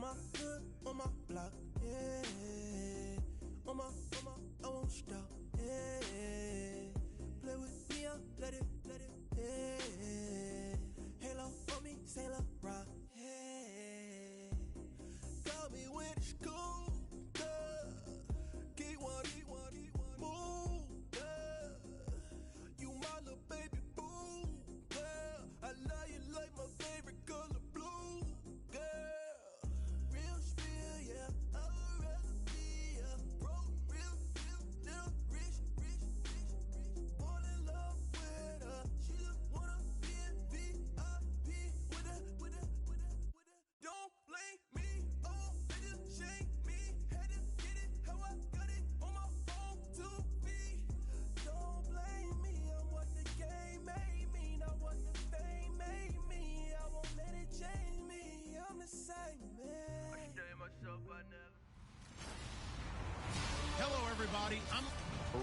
my hood, on my block, yeah. On my, I won't stop, yeah. Play with me, let it, yeah. Halo on me, Sailor Rock, yeah. Call me when it's cool, keep one, move, you my little baby boo, girl. I love you like my favorite color blue, girl. Real spill, yeah, I'd rather be a broke, real, little rich. Fall in love with her, she just wanna be in VIP with her. Don't blame me, oh, they just shame me. Had to get it how I got it on my own 2 feet. Don't blame me, I'm what the game made me, not what the fame made me. I won't let it change me, I'm the same man. I stay myself by now. Hello, everybody. I'm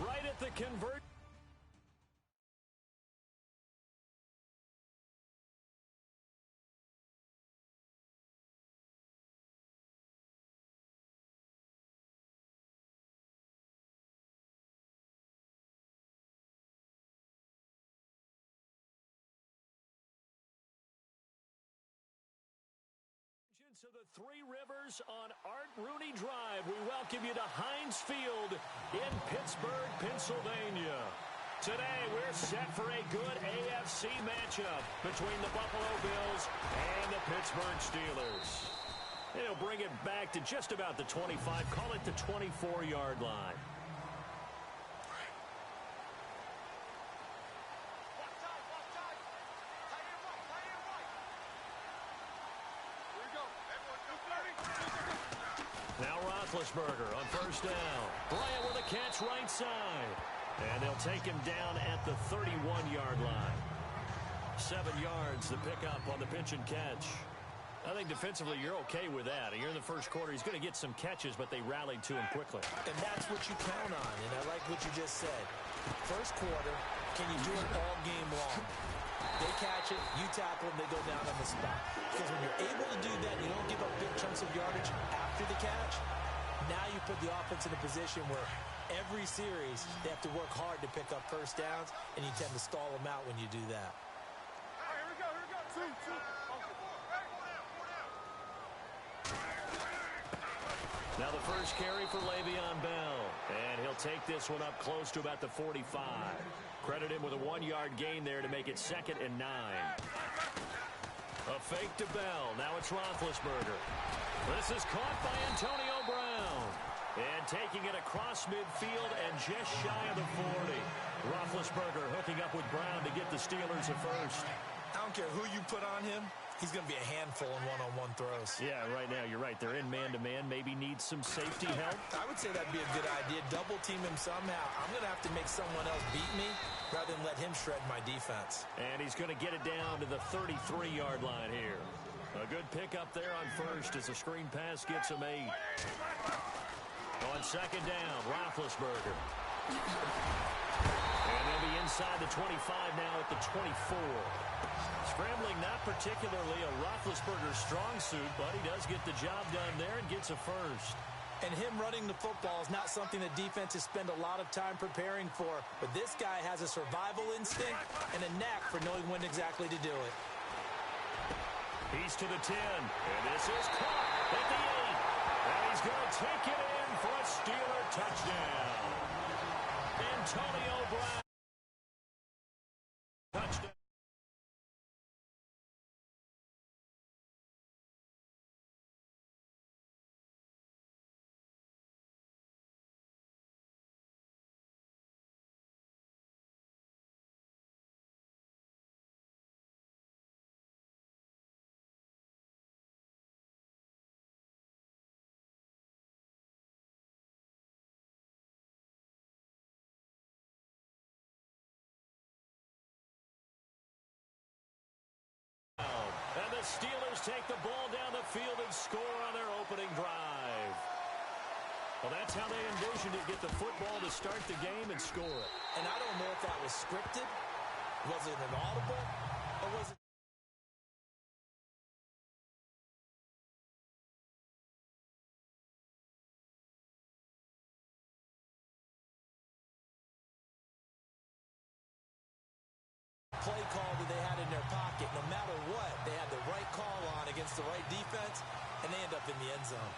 right at the convert. To the Three Rivers on Art Rooney Drive. We welcome you to Heinz Field in Pittsburgh, Pennsylvania. Today, we're set for a good AFC matchup between the Buffalo Bills and the Pittsburgh Steelers. They'll bring it back to just about the 25, call it the 24-yard line. Now Roethlisberger on first down. Bryant with a catch right side. And they'll take him down at the 31-yard line. 7 yards, the pickup on the pitch and catch. I think defensively you're okay with that. You're in the first quarter. He's going to get some catches, but they rallied to him quickly. And that's what you count on, and I like what you just said. First quarter, can you do it all game long? They catch it, you tackle them, they go down on the spot. Because when you're able to do that, you don't give up big chunks of yardage after the catch. Now you put the offense in a position where every series they have to work hard to pick up first downs, and you tend to stall them out when you do that. Here we go. Two. Now the first carry for Le'Veon Bell. And he'll take this one up close to about the 45. Credit him with a 1-yard gain there to make it 2nd and 9. A fake to Bell. Now it's Roethlisberger. This is caught by Antonio Brown. And taking it across midfield and just shy of the 40. Roethlisberger hooking up with Brown to get the Steelers a first. I don't care who you put on him. He's going to be a handful in one-on-one throws. Yeah, right now, you're right. They're in man-to-man. Maybe needs some safety help. I would say that'd be a good idea. Double team him somehow. I'm going to have to make someone else beat me rather than let him shred my defense. And he's going to get it down to the 33-yard line here. A good pickup there on first as the screen pass gets him 8. On second down, Roethlisberger. And they'll be inside the 25 now at the 24. Scrambling not particularly a Roethlisberger strong suit, but he does get the job done there and gets a first. And him running the football is not something that defenses spend a lot of time preparing for. But this guy has a survival instinct and a knack for knowing when exactly to do it. He's to the 10, and this is caught at the 8. And he's going to take it in for a Steeler touchdown. Antonio Brown. Touchdown. And the Steelers take the ball down the field and score on their opening drive. Well, that's how they envisioned it, get the football to start the game and score it. And I don't know if that was scripted, was it an audible, or was it play call that they had in their pocket. No matter what, they had the right call on against the right defense, and they end up in the end zone.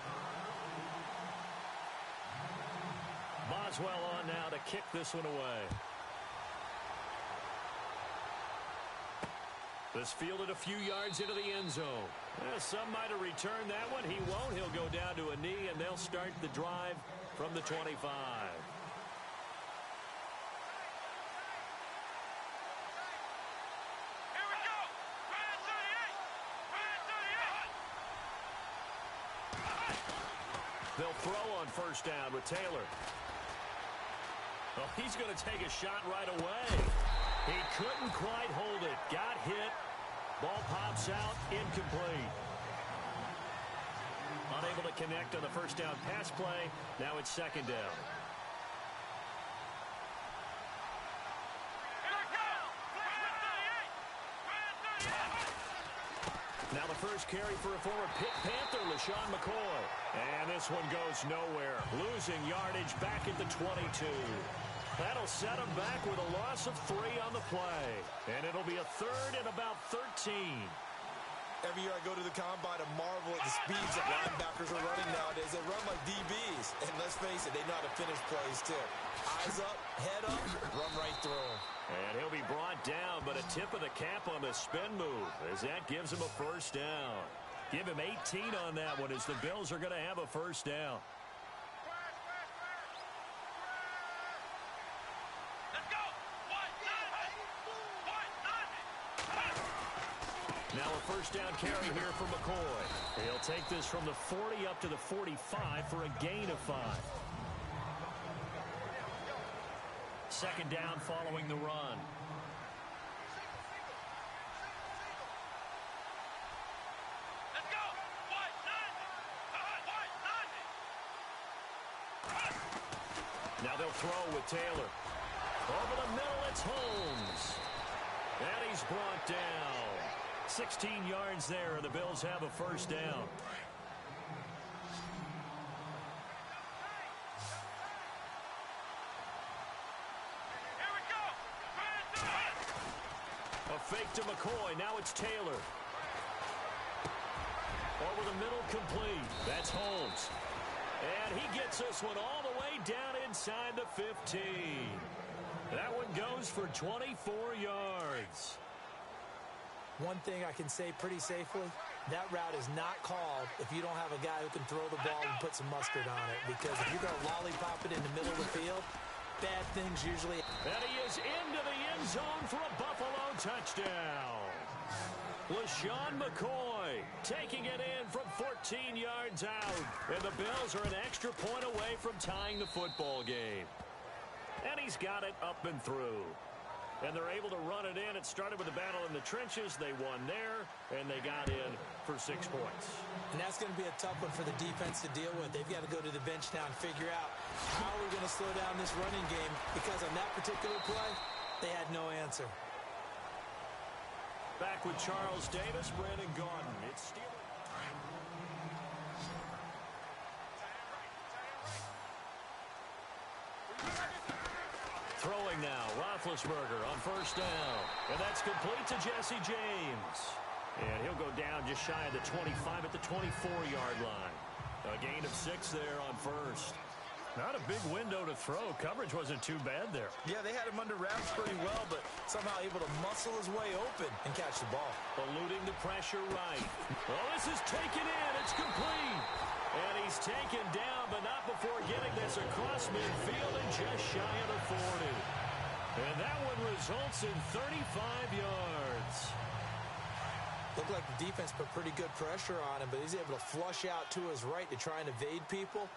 Boswell on now to kick this one away. This fielded a few yards into the end zone. Some might have returned that one. He won't. He'll go down to a knee, and they'll start the drive from the 25. They'll throw on first down with Taylor. Oh, he's going to take a shot right away. He couldn't quite hold it. Got hit. Ball pops out. Incomplete. Unable to connect on the first down pass play. Now it's second down. Now the first carry for a former Pitt Panther, LaShawn McCoy. And this one goes nowhere. Losing yardage back at the 22. That'll set him back with a loss of 3 on the play. And it'll be a third and about 13. Every year I go to the combine and marvel at the speeds that linebackers are running nowadays. They run like DBs. And let's face it, they know how to finish plays too. Eyes up, head up, run right through them. And he'll be brought down, but a tip of the cap on the spin move as that gives him a first down. Give him 18 on that one as the Bills are going to have a first down. Now a first down carry here for McCoy. He'll take this from the 40 up to the 45 for a gain of 5. Second down following the run. Now they'll throw with Taylor. Over the middle, it's Holmes. And he's brought down. 16 yards there, and the Bills have a first down. A fake to McCoy. Now it's Taylor. Over the middle, complete. That's Holmes. And he gets this one all the way down inside the 15. That one goes for 24 yards. One thing I can say pretty safely, that route is not called if you don't have a guy who can throw the ball and put some mustard on it. Because if you're going to lollipop it in the middle of the field, bad things usually... And he is into the end zone for a Buffalo touchdown. LaShawn McCoy taking it in from 14 yards out. And the Bills are an extra point away from tying the football game. And he's got it up and through. And they're able to run it in. It started with a battle in the trenches. They won there, and they got in for 6 points. And that's going to be a tough one for the defense to deal with. They've got to go to the bench now and figure out how we're going to slow down this running game, because on that particular play, they had no answer. Back with Charles Davis, Brandon Gaudin. It's Steelers. Throwing now, Roethlisberger on first down. And that's complete to Jesse James. And he'll go down just shy of the 25 at the 24-yard line. A gain of 6 there on first. Not a big window to throw. Coverage wasn't too bad there. Yeah, they had him under wraps pretty well, but somehow able to muscle his way open and catch the ball. Eluding the pressure right. Oh, this is taken in. It's complete. And he's taken down, but not before getting this across midfield and just shy of the 40. And that one results in 35 yards. Looked like the defense put pretty good pressure on him, but he's able to flush out to his right to try and evade people.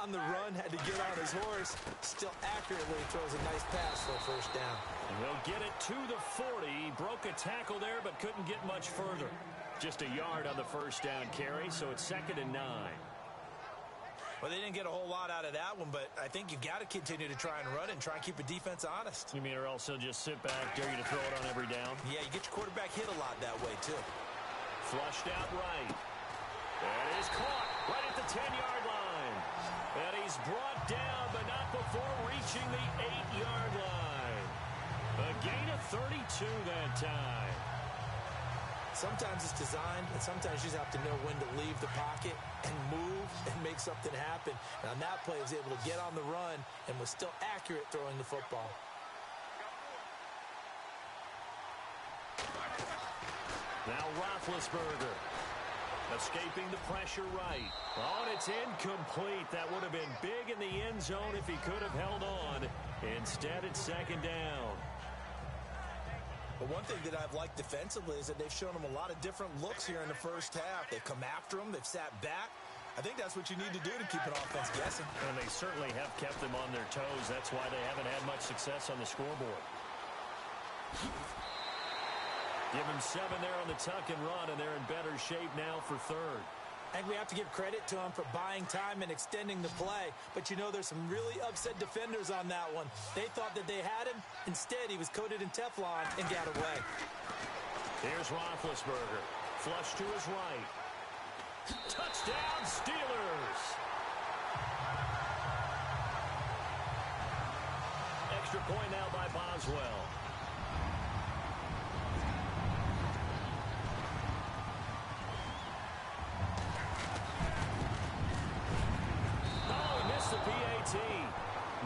On the run, had to get on his horse. Still accurately throws a nice pass for a first down. And they'll get it to the 40. He broke a tackle there, but couldn't get much further. Just a yard on the first down carry, so it's 2nd and 9. Well, they didn't get a whole lot out of that one, but I think you've got to continue to try and run it and try and keep the defense honest. You mean, or else he'll just sit back, dare you to throw it on every down? Yeah, you get your quarterback hit a lot that way, too. Flushed out right. And he's caught right at the 10-yard line. And he's brought down, but not before reaching the 8-yard line. A gain of 32 two that time. Sometimes it's designed, and sometimes you just have to know when to leave the pocket and move and make something happen. And on that play, he was able to get on the run and was still accurate throwing the football. Now Roethlisberger escaping the pressure right. Oh, and it's incomplete. That would have been big in the end zone if he could have held on. Instead, it's second down. But one thing that I've liked defensively is that they've shown him a lot of different looks here in the first half. They've come after him. They've sat back. I think that's what you need to do to keep an offense guessing. And they certainly have kept them on their toes. That's why they haven't had much success on the scoreboard. Give him 7 there on the tuck and run, and they're in better shape now for third. I think we have to give credit to him for buying time and extending the play. But, you know, there's some really upset defenders on that one. They thought that they had him. Instead, he was coated in Teflon and got away. Here's Roethlisberger. Flush to his right. Touchdown, Steelers! Extra point now by Boswell. The PAT.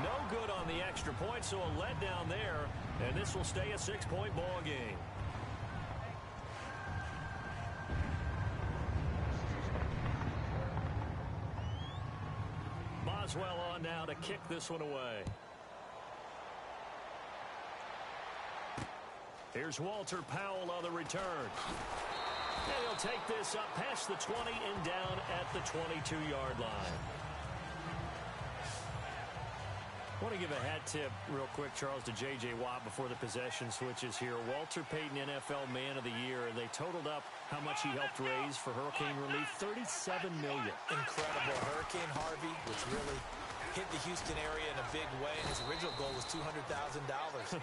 No good on the extra point, so a letdown there, and this will stay a 6-point ball game. Boswell on now to kick this one away. Here's Walter Powell on the return. And he'll take this up past the 20 and down at the 22-yard line. I want to give a hat tip real quick, Charles, to J.J. Watt before the possession switches here. Walter Payton, NFL Man of the Year, and they totaled up how much he helped raise for hurricane relief, $37 million. Incredible. Hurricane Harvey, which really hit the Houston area in a big way, and his original goal was $200,000.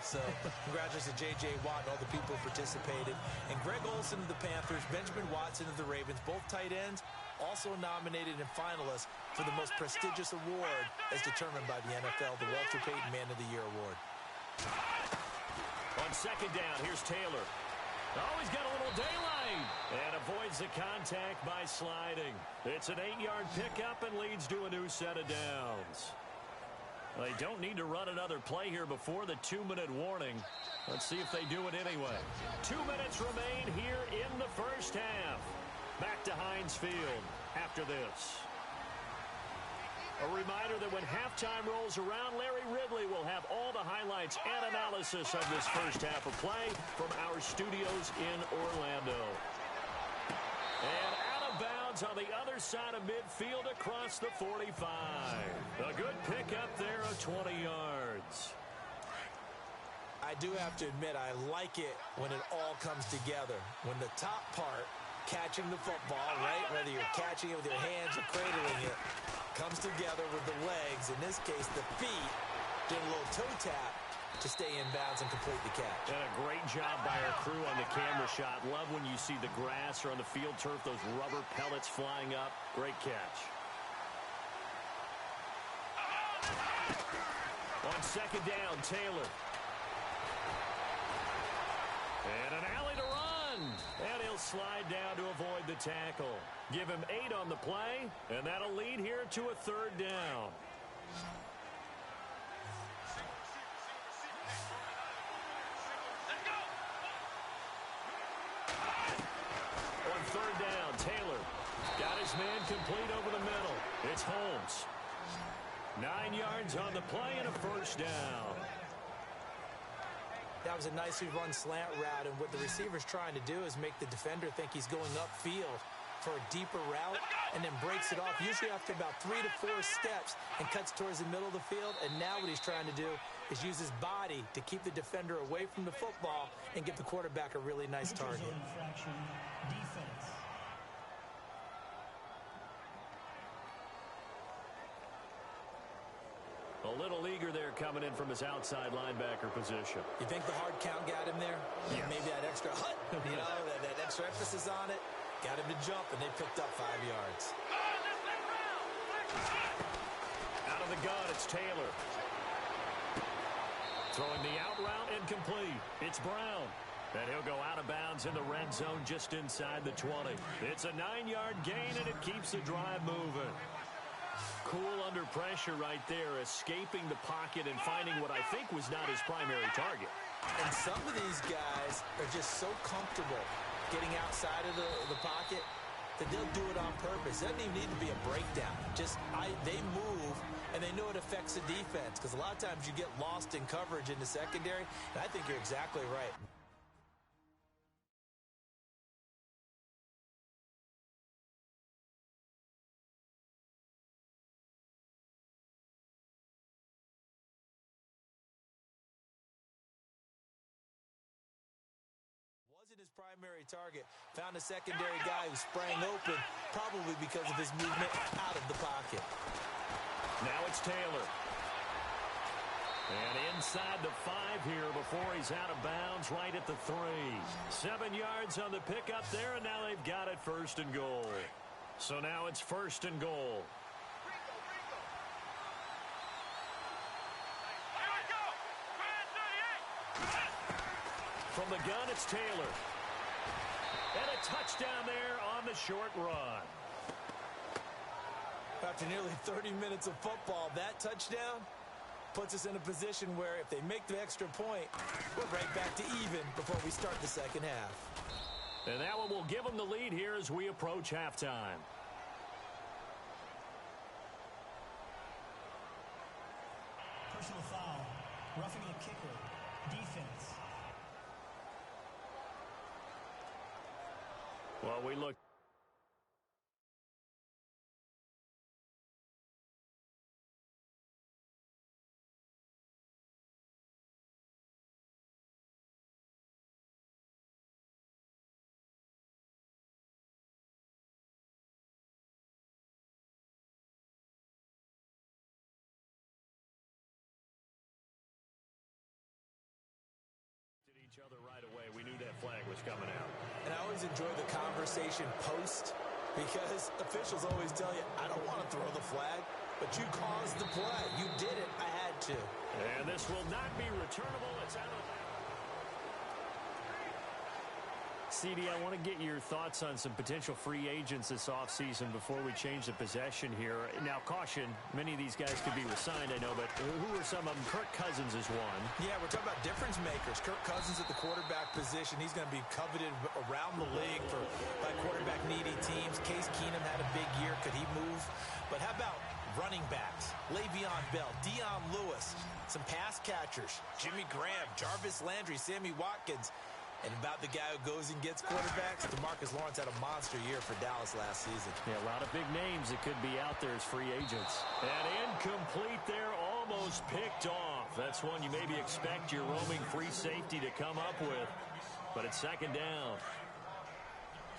So congratulations to J.J. Watt and all the people who participated. And Greg Olsen of the Panthers, Benjamin Watson of the Ravens, both tight ends, also nominated and finalists for the most prestigious award as determined by the NFL, the Walter Payton Man of the Year Award. On second down, here's Taylor. Oh, he's got a little daylight and avoids the contact by sliding. It's an 8-yard pickup and leads to a new set of downs. They don't need to run another play here before the 2-minute warning. Let's see if they do it anyway. 2 minutes remain here in the first half. Back to Heinz Field after this. A reminder that when halftime rolls around, Larry Ridley will have all the highlights and analysis of this first half of play from our studios in Orlando. And out of bounds on the other side of midfield across the 45. A good pickup there of 20 yards. I do have to admit, I like it when it all comes together. When the top part, catching the football, right, whether you're catching it with your hands or cradling it, comes together with the legs, in this case the feet, doing a little toe tap to stay in bounds and complete the catch. And a great job by our crew on the camera shot. Love when you see the grass or on the field turf, those rubber pellets flying up. Great catch. On second down, Taylor. And an alley to run. And he'll slide down to avoid the tackle. Give him 8 on the play, and that'll lead here to a third down. On third down, Taylor got his man complete over the middle. It's Holmes. 9 yards on the play and a first down. That was a nicely run slant route, and what the receiver's trying to do is make the defender think he's going upfield for a deeper route and then breaks it off, usually after about 3 to 4 steps, and cuts towards the middle of the field. And now what he's trying to do is use his body to keep the defender away from the football and give the quarterback a really nice target. A little eager there coming in from his outside linebacker position. You think the hard count got him there? Yes. Maybe that extra hut, you know, that extra emphasis on it, got him to jump, and they picked up 5 yards. Out of the gun, it's Taylor. Throwing the out route incomplete. It's Brown. And he'll go out of bounds in the red zone just inside the 20. It's a 9-yard gain, and it keeps the drive moving. Cool under pressure right there, escaping the pocket and finding what I think was not his primary target. And some of these guys are just so comfortable getting outside of the pocket that they'll do it on purpose. It doesn't even need to be a breakdown. They move, and they know it affects the defense, because a lot of times you get lost in coverage in the secondary, and I think you're exactly right. His primary target, found a secondary guy who sprang open, probably because of his movement out of the pocket. Now it's Taylor. And inside the 5 here before he's out of bounds, right at the 3. 7 yards on the pickup there, and now they've got it 1st and goal. So now it's 1st and goal. From the gun, it's Taylor. And a touchdown there on the short run. After nearly 30 minutes of football, that touchdown puts us in a position where if they make the extra point, we're right back to even before we start the second half. And that one will give them the lead here as we approach halftime. Personal foul, roughing the kicker, defense. Well, we look. Each other right away. We knew that flag was coming out. And I always enjoy the conversation post, because officials always tell you, I don't want to throw the flag, but you caused the play. You did it. I had to. And this will not be returnable. It's out of bounds. CD, I want to get your thoughts on some potential free agents this offseason before we change the possession here. Now, caution, many of these guys could be resigned, I know, but who are some of them? Kirk Cousins is one. Yeah, we're talking about difference makers. Kirk Cousins at the quarterback position. He's going to be coveted around the league by quarterback-needy teams. Case Keenum had a big year. Could he move? But how about running backs? Le'Veon Bell, Dion Lewis, some pass catchers, Jimmy Graham, Jarvis Landry, Sammy Watkins. And about the guy who goes and gets quarterbacks, DeMarcus Lawrence had a monster year for Dallas last season. Yeah, a lot of big names that could be out there as free agents. And incomplete there, almost picked off. That's one you maybe expect your roaming free safety to come up with. But it's 2nd down.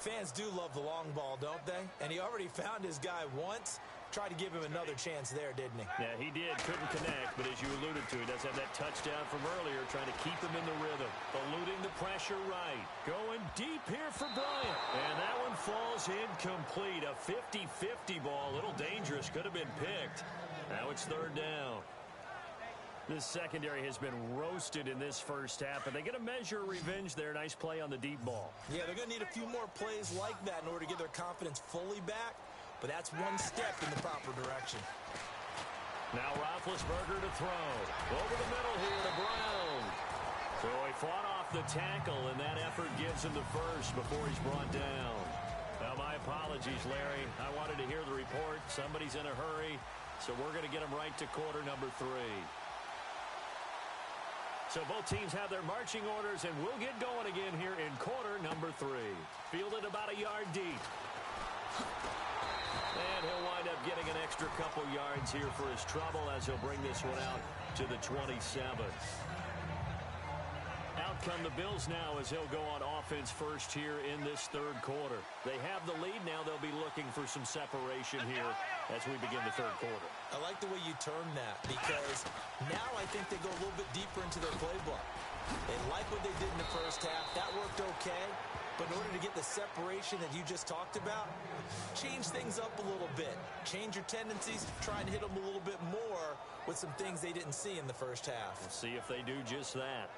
Fans do love the long ball, don't they? And he already found his guy once. Tried to give him another chance there, didn't he? Yeah, he did. Couldn't connect, but as you alluded to, he does have that touchdown from earlier, trying to keep him in the rhythm. Eluding the pressure right. Going deep here for Bryant. And that one falls incomplete. A 50-50 ball. A little dangerous. Could have been picked. Now it's 3rd down. This secondary has been roasted in this first half, and they get a measure of revenge there. Nice play on the deep ball. Yeah, they're going to need a few more plays like that in order to get their confidence fully back. But that's one step in the proper direction. Now Roethlisberger to throw. Over the middle here to Brown. So he fought off the tackle, and that effort gives him the first before he's brought down. Now, my apologies, Larry. I wanted to hear the report. Somebody's in a hurry, so we're going to get him right to quarter number 3. So both teams have their marching orders, and we'll get going again here in quarter number 3. Fielded about a yard deep. And he'll wind up getting an extra couple yards here for his trouble as he'll bring this one out to the 27. Out come the Bills now as he'll go on offense first here in this 3rd quarter. They have the lead now. They'll be looking for some separation here as we begin the 3rd quarter. I like the way you term that, because now I think they go a little bit deeper into their playbook. They like what they did in the first half. That worked okay. But in order to get the separation that you just talked about, change things up a little bit. Change your tendencies, try and hit them a little bit more with some things they didn't see in the first half. We'll see if they do just that.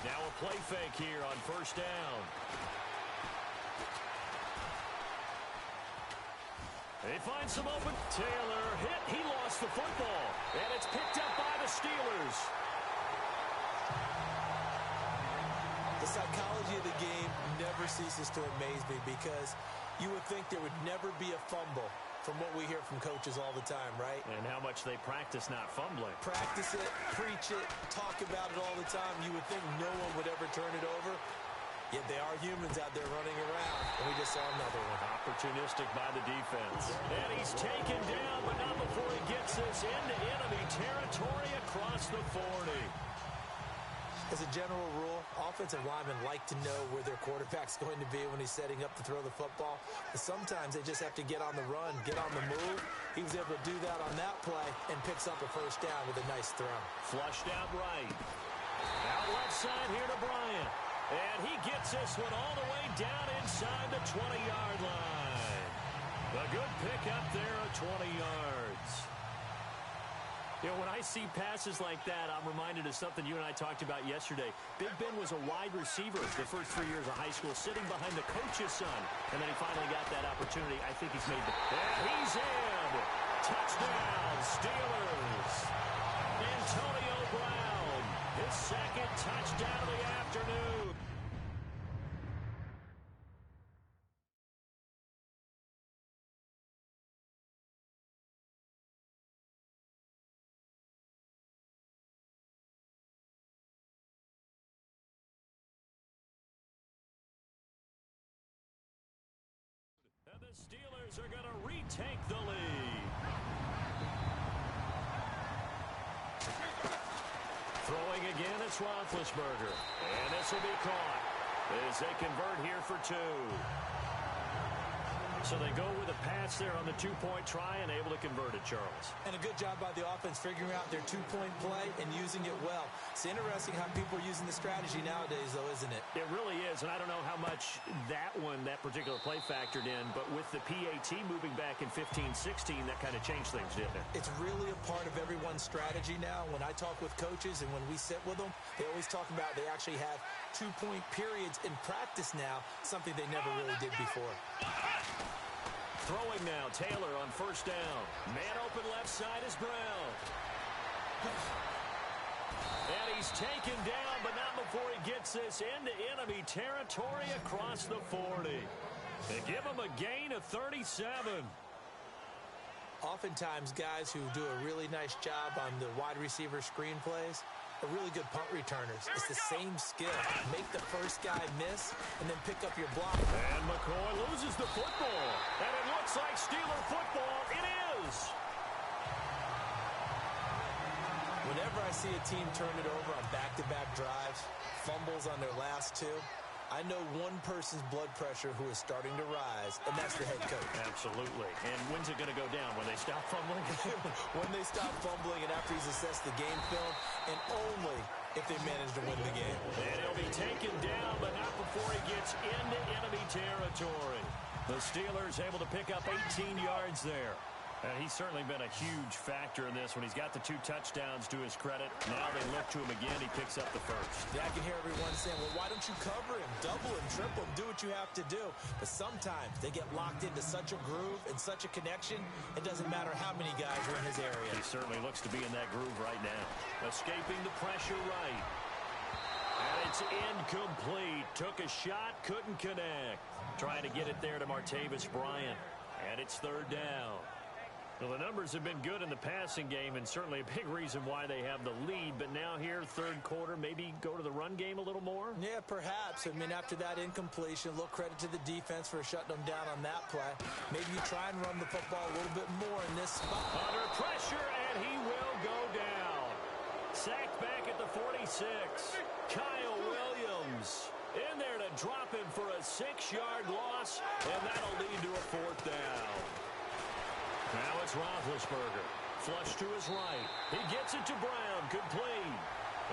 Now a play fake here on first down. He finds some open. Taylor hit. He lost the football. And it's picked up by the Steelers. The psychology of the game never ceases to amaze me because you would think there would never be a fumble from what we hear from coaches all the time, right? And how much they practice not fumbling. Practice it, preach it, talk about it all the time. You would think no one would ever turn it over. Yet they are humans out there running around, and we just saw another one. Opportunistic by the defense. And he's taken down, but not before he gets this into enemy territory across the 40. As a general rule, offensive linemen like to know where their quarterback's going to be when he's setting up to throw the football. But sometimes they just have to get on the run, get on the move. He was able to do that on that play and picks up a first down with a nice throw. Flushed out right. Out left side here to Bryant. And he gets this one all the way down inside the 20-yard line. A good pick up there at 20 yards. You know, when I see passes like that, I'm reminded of something you and I talked about yesterday. Big Ben was a wide receiver the first 3 years of high school, sitting behind the coach's son. And then he finally got that opportunity. I think he's made the... And he's in! Touchdown, Steelers! Antonio Brown, his second touchdown of the afternoon. And the Steelers are going to retake the lead. Throwing again, it's Roethlisberger. And this will be caught as they convert here for two. So they go with a pass there on the two-point try and able to convert it, Charles. And a good job by the offense figuring out their two-point play and using it well. It's interesting how people are using the strategy nowadays, though, isn't it? It really is, and I don't know how much that particular play factored in, but with the PAT moving back in 15-16, that kind of changed things, didn't it? It's really a part of everyone's strategy now. When I talk with coaches and when we sit with them, they always talk about they actually have two-point periods in practice now, something they never really did before. Throwing now, Taylor on first down. Man open left side is Brown. And he's taken down, but not before he gets this into enemy territory across the 40. They give him a gain of 37. Oftentimes, guys who do a really nice job on the wide receiver screen plays are really good punt returners. It's the same skill. Make the first guy miss and then pick up your block. And McCoy loses the football. And it looks like Steeler football. It is. Whenever I see a team turn it over on back-to-back drives, fumbles on their last two, I know one person's blood pressure who is starting to rise, and that's the head coach. Absolutely. And when's it going to go down? When they stop fumbling? When they stop fumbling and after he's assessed the game film, and only if they manage to win the game. And he'll be taken down, but not before he gets into enemy territory. The Steelers able to pick up 18 yards there. And he's certainly been a huge factor in this when he's got the two touchdowns to his credit. Now they look to him again. He picks up the first. Yeah, I can hear everyone saying, well, why don't you cover him, double him, triple him, do what you have to do. But sometimes they get locked into such a groove and such a connection, it doesn't matter how many guys are in his area. He certainly looks to be in that groove right now. Escaping the pressure right. And it's incomplete. Took a shot, couldn't connect. Trying to get it there to Martavis Bryant. And it's third down. Well, the numbers have been good in the passing game and certainly a big reason why they have the lead. But now here, third quarter, maybe go to the run game a little more? Yeah, perhaps. I mean, after that incompletion, a little credit to the defense for shutting them down on that play. Maybe you try and run the football a little bit more in this spot. Under pressure, and he will go down. Sacked back at the 46. Kyle Williams in there to drop him for a 6-yard loss, and that'll lead to a fourth down. It's Roethlisberger. Flush to his right. He gets it to Brown. Complete.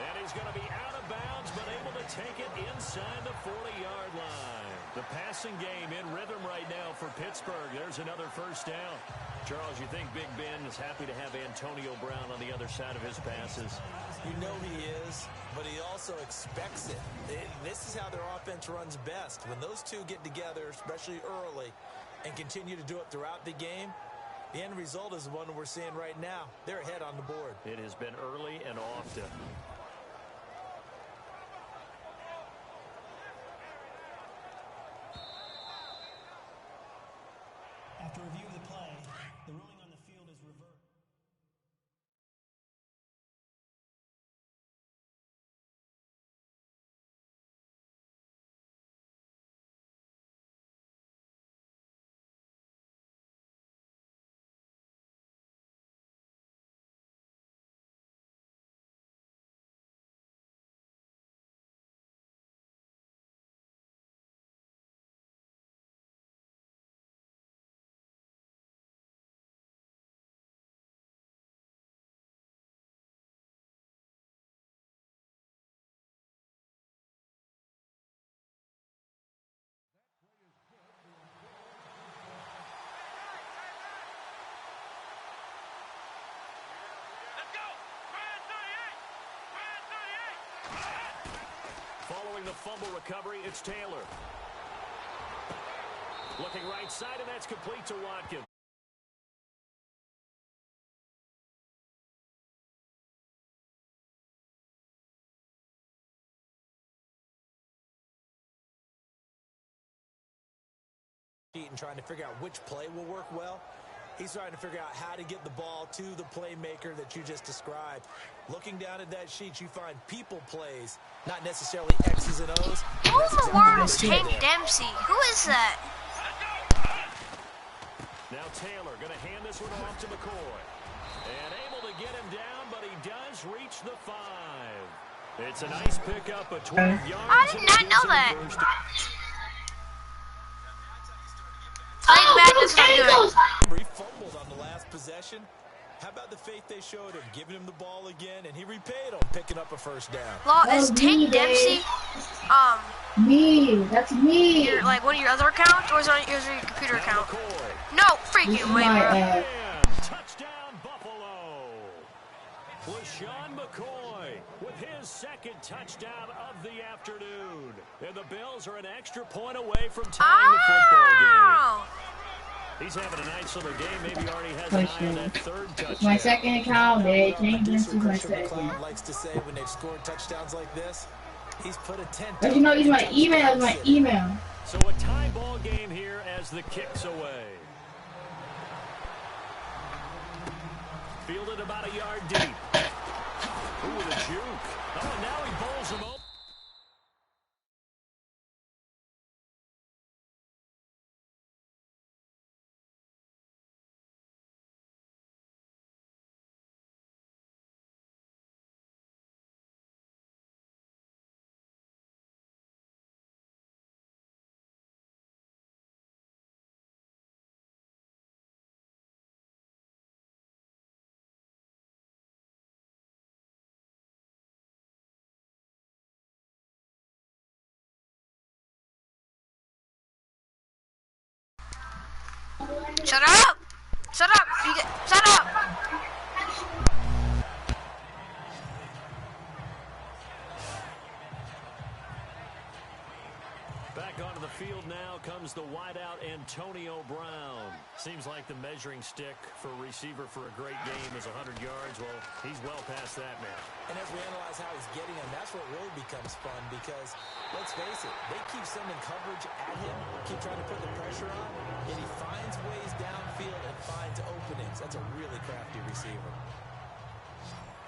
And he's going to be out of bounds, but able to take it inside the 40-yard line. The passing game in rhythm right now for Pittsburgh. There's another first down. Charles, you think Big Ben is happy to have Antonio Brown on the other side of his passes? You know he is, but he also expects it. This is how their offense runs best. When those two get together, especially early, and continue to do it throughout the game, the end result is the one we're seeing right now. They're ahead on the board. It has been early and often. After review of the play, the ruling on the field is reversed. Following the fumble recovery, it's Taylor. Looking right side, and that's complete to Watkins. And trying to figure out which play will work well. He's trying to figure out how to get the ball to the playmaker that you just described. Looking down at that sheet, you find people plays, not necessarily X's and O's. Who in the world is Tank Dempsey? Who is that? Now Taylor going to hand this one off to McCoy. And able to get him down, but he does reach the 5. It's a nice pickup of 12 yards. I did not know that. He fumbled on the last possession. How about the faith they showed him, giving him the ball again, and he repaid him, picking up a first down. Well, is Tank Dempsey, me, that's me. like one of your other accounts, or is it your computer account? No, freak you, wait, bro. Touchdown, Buffalo. LaShawn McCoy with his second touchdown of the afternoon. And the Bills are an extra point away from tying the football game. He's having a nice little game. Maybe he already has an eye on that third touchdown. My second account, they changed this to my second. McCloud likes to say when they've scored touchdowns like this, he's put a 10. But you know, he's my email. So a tie ball game here as the kick's away. Fielded about a yard deep. Ooh, the juke. Oh, and now he bowls him open. Shut up! Shut up! Shut up! Back onto the field now comes the wideout Antonio Brown. Seems like the measuring stick for a receiver for a great game is 100 yards. Well, he's well past that now. And as we analyze how he's getting him, that's what really becomes fun because, let's face it, they keep sending coverage at him, keep trying to put the pressure on, and he finds ways downfield and finds openings. That's a really crafty receiver.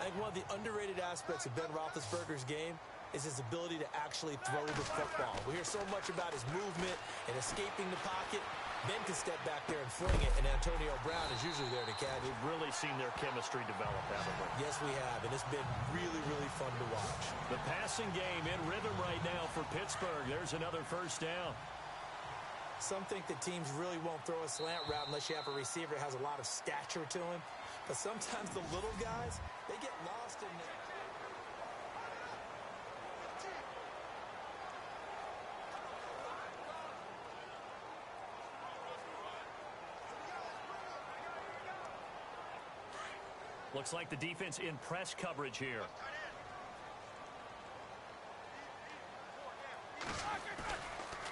I think one of the underrated aspects of Ben Roethlisberger's game is his ability to actually throw the football. We hear so much about his movement and escaping the pocket. Ben can step back there and fling it, and Antonio Brown is usually there to catch. We've really seen their chemistry develop, haven't we? Yes, we have, and it's been really, really fun to watch. The passing game in rhythm right now for Pittsburgh. There's another first down. Some think that teams really won't throw a slant route unless you have a receiver that has a lot of stature to him. But sometimes the little guys, they get lost in there. Looks like the defense in press coverage here.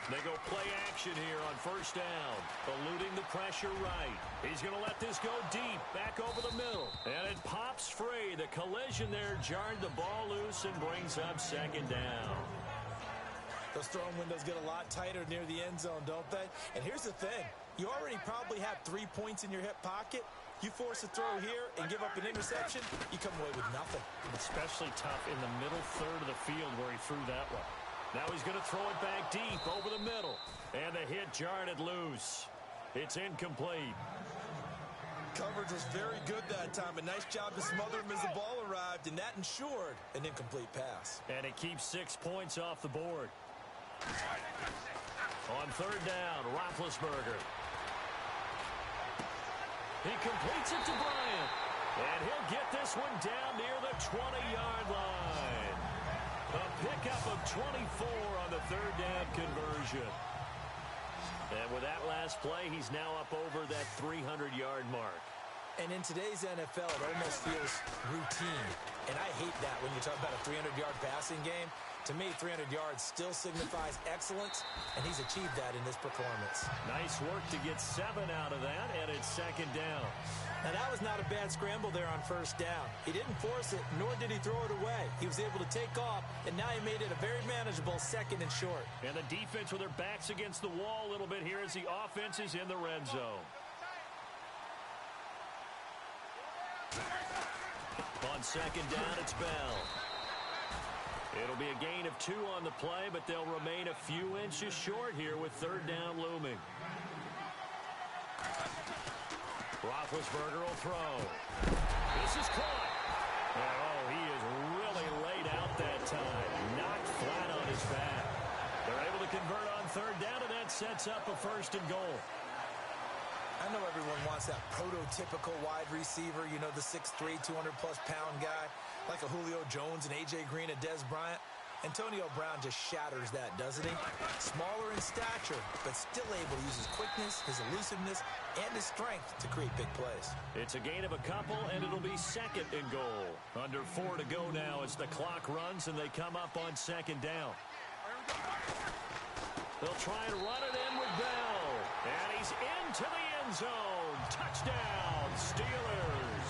They go play action here on first down. Eluding the pressure right. He's going to let this go deep. Back over the middle. And it pops free. The collision there jarred the ball loose and brings up second down. Those throwing windows get a lot tighter near the end zone, don't they? And here's the thing. You already probably have 3 points in your hip pocket. You force a throw here and give up an interception, you come away with nothing. Especially tough in the middle third of the field where he threw that one. Now he's going to throw it back deep over the middle. And the hit jarred it loose. It's incomplete. Coverage was very good that time. A nice job to smother him as the ball arrived, and that ensured an incomplete pass. And it keeps 6 points off the board. On third down, Roethlisberger. He completes it to Bryant. And he'll get this one down near the 20-yard line. A pickup of 24 on the third down conversion. And with that last play, he's now up over that 300-yard mark. And in today's NFL, it almost feels routine. And I hate that when you talk about a 300-yard passing game. To me, 300 yards still signifies excellence, and he's achieved that in this performance. Nice work to get 7 out of that, and it's second down. Now, that was not a bad scramble there on first down. He didn't force it, nor did he throw it away. He was able to take off, and now he made it a very manageable second and short. And the defense with their backs against the wall a little bit here as the offense is in the red zone. On second down, it's Bell. It'll be a gain of 2 on the play, but they'll remain a few inches short here with third down looming. Roethlisberger will throw. This is caught. Oh, he is really laid out that time. Knocked flat on his back. They're able to convert on third down, and that sets up a first and goal. I know everyone wants that prototypical wide receiver, you know, the 6'3", 200-plus pound guy, like a Julio Jones and A.J. Green and Dez Bryant. Antonio Brown just shatters that, doesn't he? Smaller in stature, but still able to use his quickness, his elusiveness, and his strength to create big plays. It's a gain of a couple, and it'll be second and goal. Under 4 to go now as the clock runs, and they come up on second down. They'll try and run it in with Bell. And he's into the end zone. Touchdown, Steelers.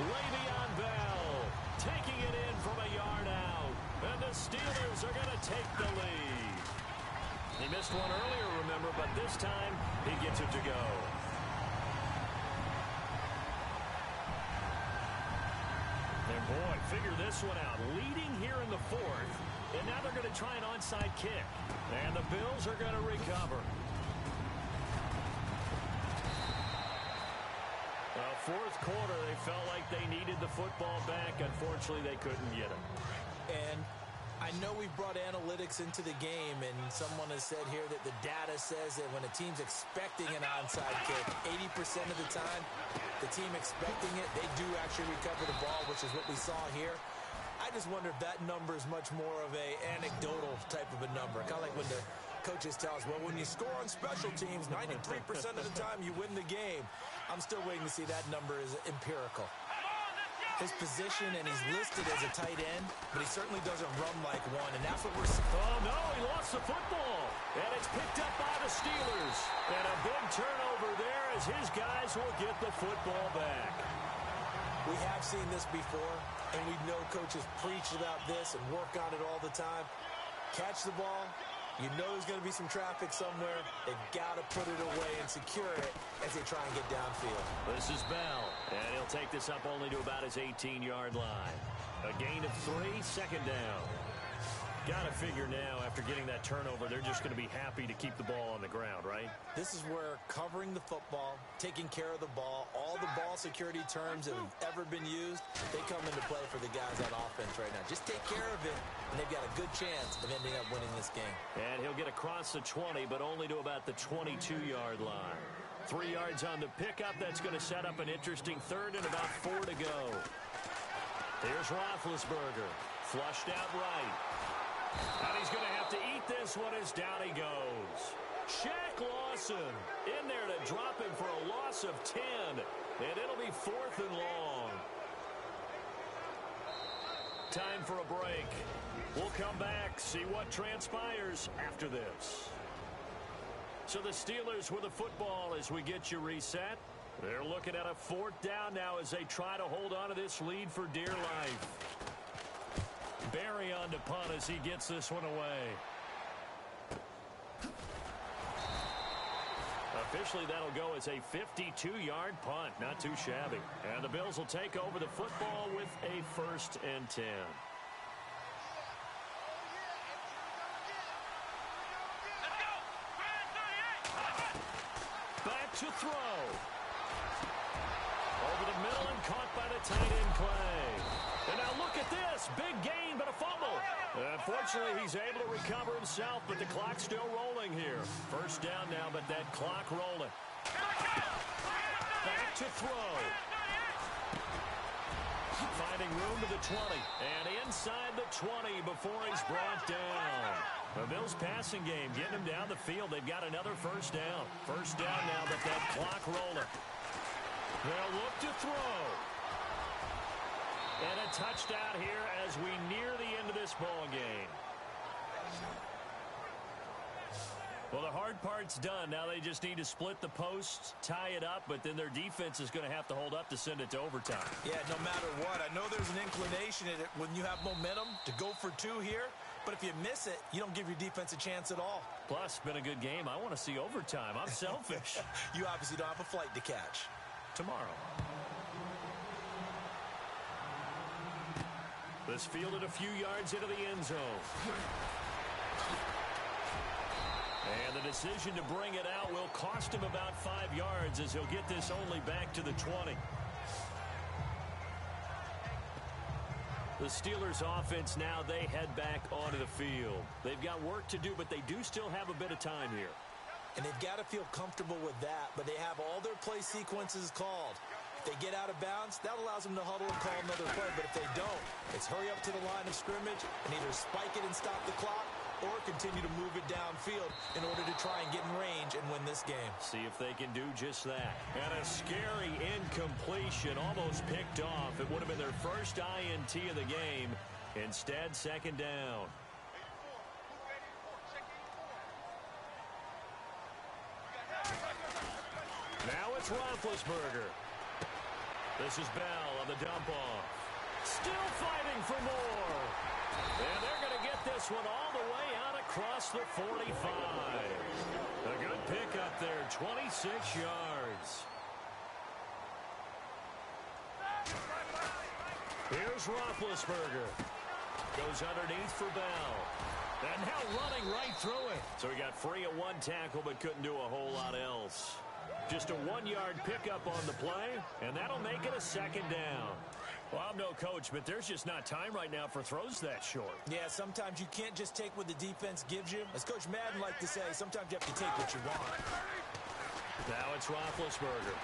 Le'Veon Bell taking it in from a yard out. And the Steelers are going to take the lead. He missed one earlier, remember, but this time he gets it to go. And boy, figure this one out. Leading here in the fourth. And now they're going to try an onside kick. And the Bills are going to recover. Fourth quarter, they felt like they needed the football back. Unfortunately, they couldn't get it. And I know we've brought analytics into the game, and someone has said here that the data says that when a team's expecting an onside kick, 80% of the time, the team expecting it, they do actually recover the ball, which is what we saw here. I just wonder if that number is much more of a anecdotal type of a number. Kind of like when the coaches tell us, well, when you score on special teams, 93% of the time you win the game. I'm still waiting to see that number is empirical. His position, and he's listed as a tight end, but he certainly doesn't run like one, and that's what we're seeing. Oh, no, he lost the football. And it's picked up by the Steelers. And a big turnover there as his guys will get the football back. We have seen this before, and we know coaches preach about this and work on it all the time. Catch the ball. You know there's going to be some traffic somewhere. They've got to put it away and secure it as they try and get downfield. This is Bell, and he'll take this up only to about his 18-yard line. A gain of 3, second down. Got to figure now, after getting that turnover, they're just going to be happy to keep the ball on the ground, right? This is where covering the football, taking care of the ball, all the ball security terms that have ever been used, they come into play for the guys on offense right now. Just take care of it, and they've got a good chance of ending up winning this game. And he'll get across the 20, but only to about the 22-yard line. 3 yards on the pickup. That's going to set up an interesting third and about 4 to go. Here's Roethlisberger. Flushed out right. And he's going to have to eat this one as down he goes. Shaq Lawson in there to drop him for a loss of 10. And it'll be 4th and long. Time for a break. We'll come back, see what transpires after this. So the Steelers with the football as we get you reset. They're looking at a 4th down now as they try to hold on to this lead for dear life. Barry on to punt as he gets this one away. Officially, that'll go as a 52-yard punt. Not too shabby. And the Bills will take over the football with a 1st and 10. Back to throw. Over the middle and caught by the tight end Clay. And now look at this. Big gain, but a fumble. Unfortunately, he's able to recover himself, but the clock's still rolling here. 1st down now, but that clock rolling. Back to throw. Finding room to the 20. And inside the 20 before he's brought down. The Bills passing game, getting him down the field. They've got another 1st down. 1st down now, but that clock rolling. They'll look to throw. And a touchdown here as we near the end of this ball game. Well, the hard part's done. Now they just need to split the posts, tie it up, but then their defense is going to have to hold up to send it to overtime. Yeah, no matter what. I know there's an inclination in it when you have momentum to go for 2 here, but if you miss it, you don't give your defense a chance at all. Plus, it's been a good game. I want to see overtime. I'm selfish. You obviously don't have a flight to catch. Tomorrow. This fielded a few yards into the end zone. And the decision to bring it out will cost him about 5 yards as he'll get this only back to the 20. The Steelers offense now, they head back onto the field. They've got work to do, but they do still have a bit of time here. And they've got to feel comfortable with that, but they have all their play sequences called. If they get out of bounds, that allows them to huddle and call another play. But if they don't, it's hurry up to the line of scrimmage and either spike it and stop the clock or continue to move it downfield in order to try and get in range and win this game. See if they can do just that. And a scary incompletion, almost picked off. It would have been their first INT of the game. Instead, 2nd down. Now it's Roethlisberger. This is Bell on the dump-off. Still fighting for more. And they're going to get this one all the way out across the 45. A good pickup there, 26 yards. Here's Roethlisberger. Goes underneath for Bell. And now running right through it. So he got free of 1 tackle but couldn't do a whole lot else. Just a 1-yard pickup on the play, and that'll make it a 2nd down. Well, I'm no coach, but there's just not time right now for throws that short. Yeah, sometimes you can't just take what the defense gives you. As Coach Madden liked to say, sometimes you have to take what you want. Now it's Roethlisberger.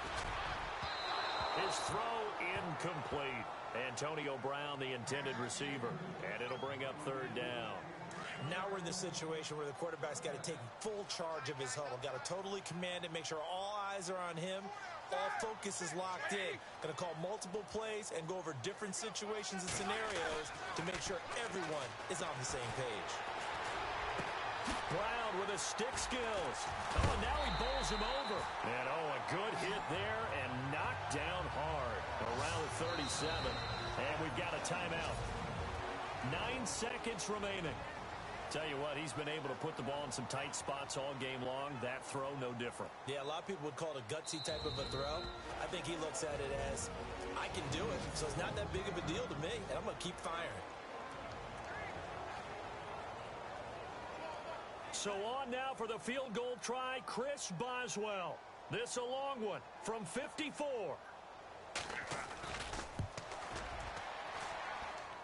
His throw incomplete. Antonio Brown, the intended receiver. And it'll bring up 3rd down. Now we're in the situation where the quarterback's got to take full charge of his huddle. Got to totally command it, make sure all eyes are on him. All focus is locked in. Going to call multiple plays and go over different situations and scenarios to make sure everyone is on the same page. Brown with his stick skills. Oh, and now he bowls him over. And, a good hit there and knocked down hard around the 37. And we've got a timeout. 9 seconds remaining. Tell you what, he's been able to put the ball in some tight spots all game long. That throw, no different. Yeah, a lot of people would call it a gutsy type of a throw. I think he looks at it as, I can do it, so it's not that big of a deal to me, and I'm going to keep firing. So on now for the field goal try, Chris Boswell. This a long one from 54.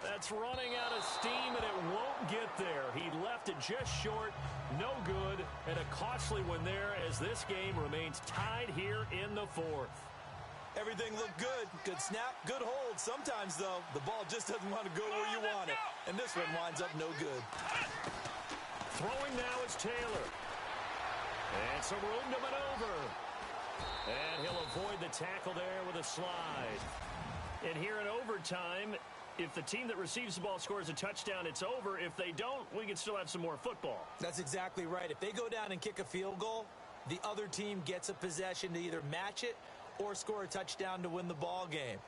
That's running out of steam, and it won't get there. He left it just short, no good, and a costly one there as this game remains tied here in the fourth. Everything looked good. Good snap, good hold. Sometimes, though, the ball just doesn't want to go where you want it. And this one winds up no good. Throwing now is Taylor. And some room to maneuver. And he'll avoid the tackle there with a slide. And here in overtime, if the team that receives the ball scores a touchdown, it's over. If they don't, we can still have some more football. That's exactly right. If they go down and kick a field goal, the other team gets a possession to either match it or score a touchdown to win the ball game.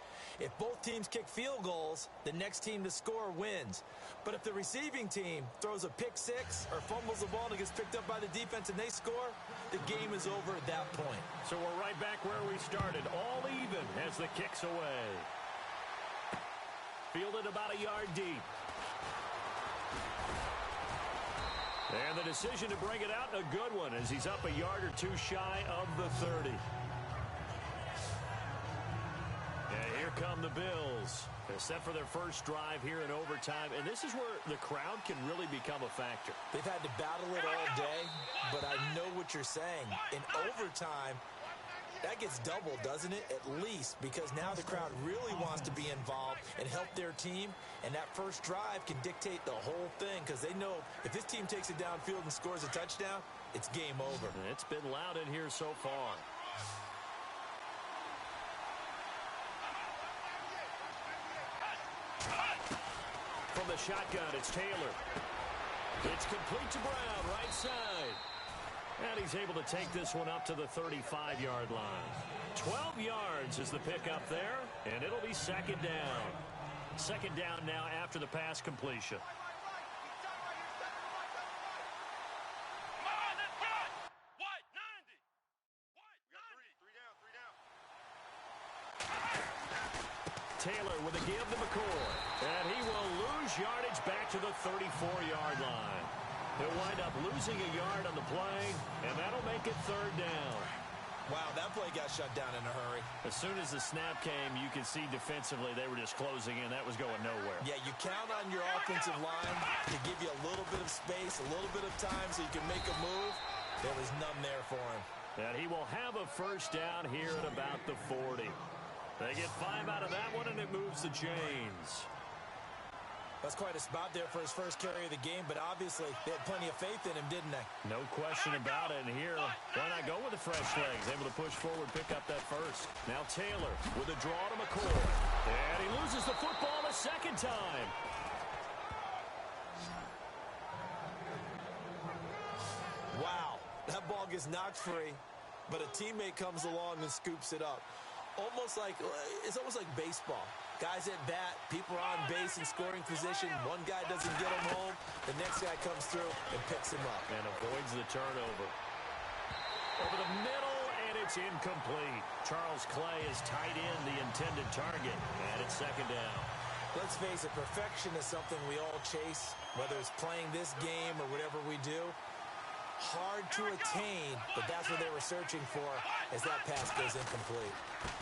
If both teams kick field goals, the next team to score wins. But if the receiving team throws a pick six or fumbles the ball and it gets picked up by the defense and they score, the game is over at that point. So we're right back where we started, all even as the kick's away. Fielded about a yard deep. And the decision to bring it out, a good one, as he's up a yard or two shy of the 30. And here come the Bills. They're set for their first drive here in overtime, and this is where the crowd can really become a factor. They've had to battle it all day, but I know what you're saying. In overtime, that gets doubled, doesn't it? At least, because now the crowd really wants to be involved and help their team, and that first drive can dictate the whole thing, because they know if this team takes it downfield and scores a touchdown, it's game over. It's been loud in here so far. From the shotgun, it's Taylor. It's complete to Brown, right side. And he's able to take this one up to the 35-yard line. 12 yards is the pickup there, and it'll be second down. Second down now after the pass completion. Taylor with a give to McCoy. And he will lose yardage back to the 34-yard line. He'll wind up losing a yard on the play, and that'll make it third down. Wow, that play got shut down in a hurry. As soon as the snap came, you could see defensively they were just closing in. That was going nowhere. Yeah, you count on your offensive line to give you a little bit of space, a little bit of time so you can make a move. There was none there for him. And he will have a first down here at about the 40. They get 5 out of that one, and it moves the chains. That's quite a spot there for his first carry of the game, but obviously they had plenty of faith in him, didn't they? No question about it. And here, why not go with the fresh legs? Able to push forward, pick up that first. Now Taylor with a draw to McCoy. And he loses the football a second time. Wow, that ball gets knocked free, but a teammate comes along and scoops it up. It's almost like baseball. Guys at bat, people are on base in scoring position. One guy doesn't get him home. The next guy comes through and picks him up. And avoids the turnover. Over the middle, and it's incomplete. Charles Clay is tied in the intended target, and it's second down. Let's face it, perfection is something we all chase, whether it's playing this game or whatever we do. Hard to attain, but that's what they were searching for as that pass goes incomplete.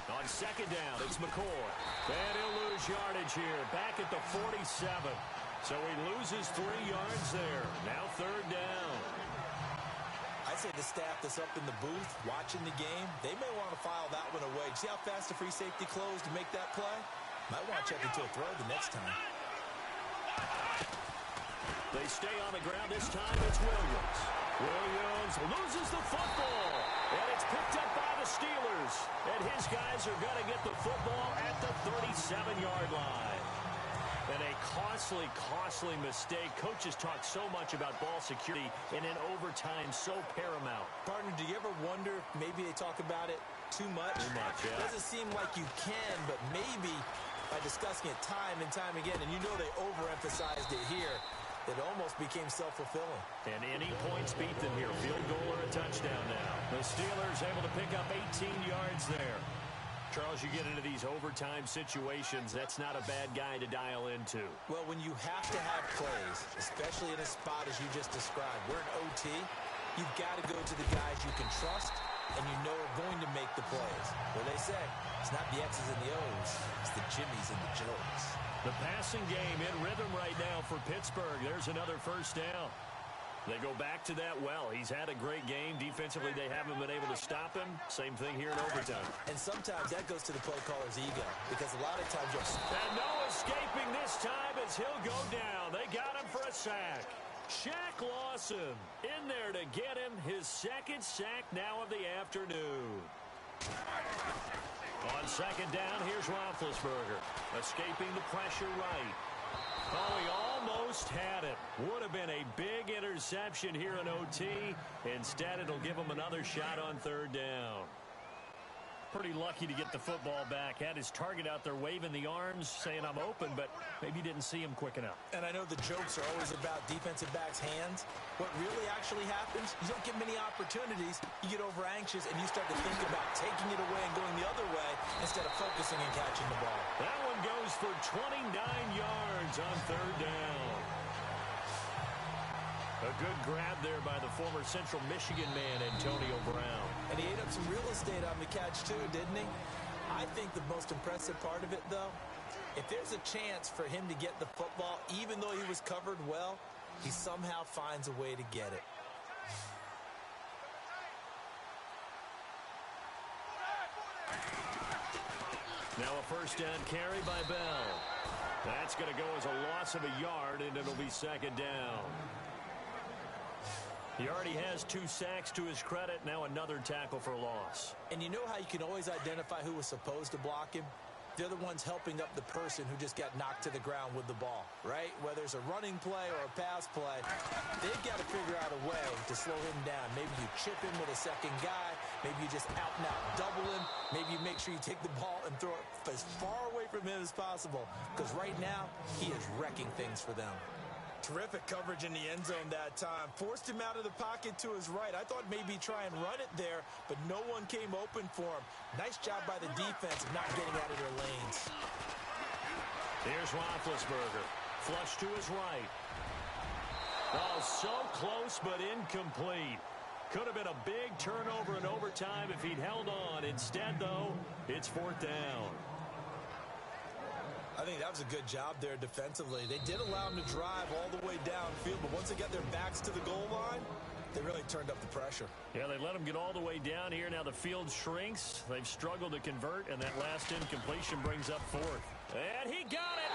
On second down, it's McCoy. And he'll lose yardage here, back at the 47. So he loses 3 yards there. Now third down. I'd say the staff that's up in the booth watching the game, they may want to file that one away. See how fast the free safety closed to make that play? Might want to check into a throw the next time. They stay on the ground. This time it's Williams. Williams loses the football. And it's picked up by the Steelers. And his guys are going to get the football at the 37-yard line. And a costly mistake. Coaches talk so much about ball security, and in overtime, so paramount. Partner, do you ever wonder if maybe they talk about it too much? Too much, yeah. It doesn't seem like you can, but maybe by discussing it time and time again, and you know they overemphasized it here, it almost became self-fulfilling. And any points beat them here. Field goal or a touchdown now. The Steelers able to pick up 18 yards there. Charles, you get into these overtime situations, that's not a bad guy to dial into. Well, when you have to have plays, especially in a spot as you just described, we're in OT, you've got to go to the guys you can trust and you know are going to make the plays. Where they say, it's not the X's and the O's, it's the Jimmies and the Joes. The passing game in rhythm right now for Pittsburgh. There's another first down. They go back to that well. He's had a great game. Defensively, they haven't been able to stop him. Same thing here in overtime. And sometimes that goes to the play caller's ego because a lot of times you'll... And no escaping this time as he'll go down. They got him for a sack. Shaq Lawson in there to get him his second sack now of the afternoon. On second down, here's Roethlisberger. Escaping the pressure right. Oh, he almost had it. Would have been a big interception here in OT. Instead, it'll give him another shot on third down. Pretty lucky to get the football back. Had his target out there waving the arms, saying I'm open, but maybe didn't see him quick enough. And I know the jokes are always about defensive backs' hands. What really actually happens, you don't get many opportunities. You get over anxious, and you start to think about taking it away and going the other way instead of focusing and catching the ball. That one goes for 29 yards on third down. A good grab there by the former Central Michigan man, Antonio Brown. And he ate up some real estate on the catch, too, didn't he? I think the most impressive part of it, though, if there's a chance for him to get the football, even though he was covered well, he somehow finds a way to get it. Now a first down carry by Bell. That's going to go as a loss of a yard, and it'll be second down. He already has 2 sacks to his credit. Now another tackle for loss. And you know how you can always identify who was supposed to block him? They're the ones helping up the person who just got knocked to the ground with the ball, right? Whether it's a running play or a pass play, they've got to figure out a way to slow him down. Maybe you chip him with a second guy. Maybe you just out and out double him. Maybe you make sure you take the ball and throw it as far away from him as possible. Because right now, he is wrecking things for them. Terrific coverage in the end zone that time. Forced him out of the pocket to his right. I thought maybe try and run it there, but no one came open for him. Nice job by the defense of not getting out of their lanes. Here's Roethlisberger. Flush to his right. Oh, so close but incomplete. Could have been a big turnover in overtime if he'd held on. Instead, though, it's fourth down. I think that was a good job there defensively. They did allow him to drive all the way downfield, but once they got their backs to the goal line, they really turned up the pressure. Yeah, they let him get all the way down here. Now the field shrinks. They've struggled to convert, and that last incompletion brings up fourth. And he got it!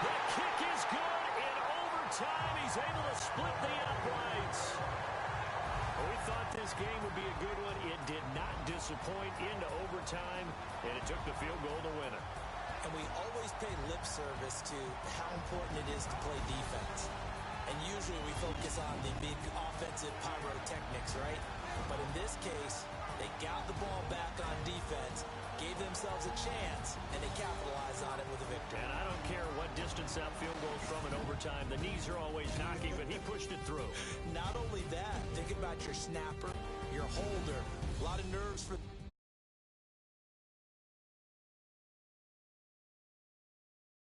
The kick is good in overtime. He's able to split the uprights. We thought this game would be a good one. It did not disappoint into overtime, and it took the field goal to win it. And we always pay lip service to how important it is to play defense. And usually we focus on the big offensive pyrotechnics, right? But in this case, they got the ball back on defense, gave themselves a chance, and they capitalized on it with a victory. And I don't care what distance that field goes from in overtime. The knees are always knocking, but he pushed it through. Not only that, think about your snapper, your holder. A lot of nerves for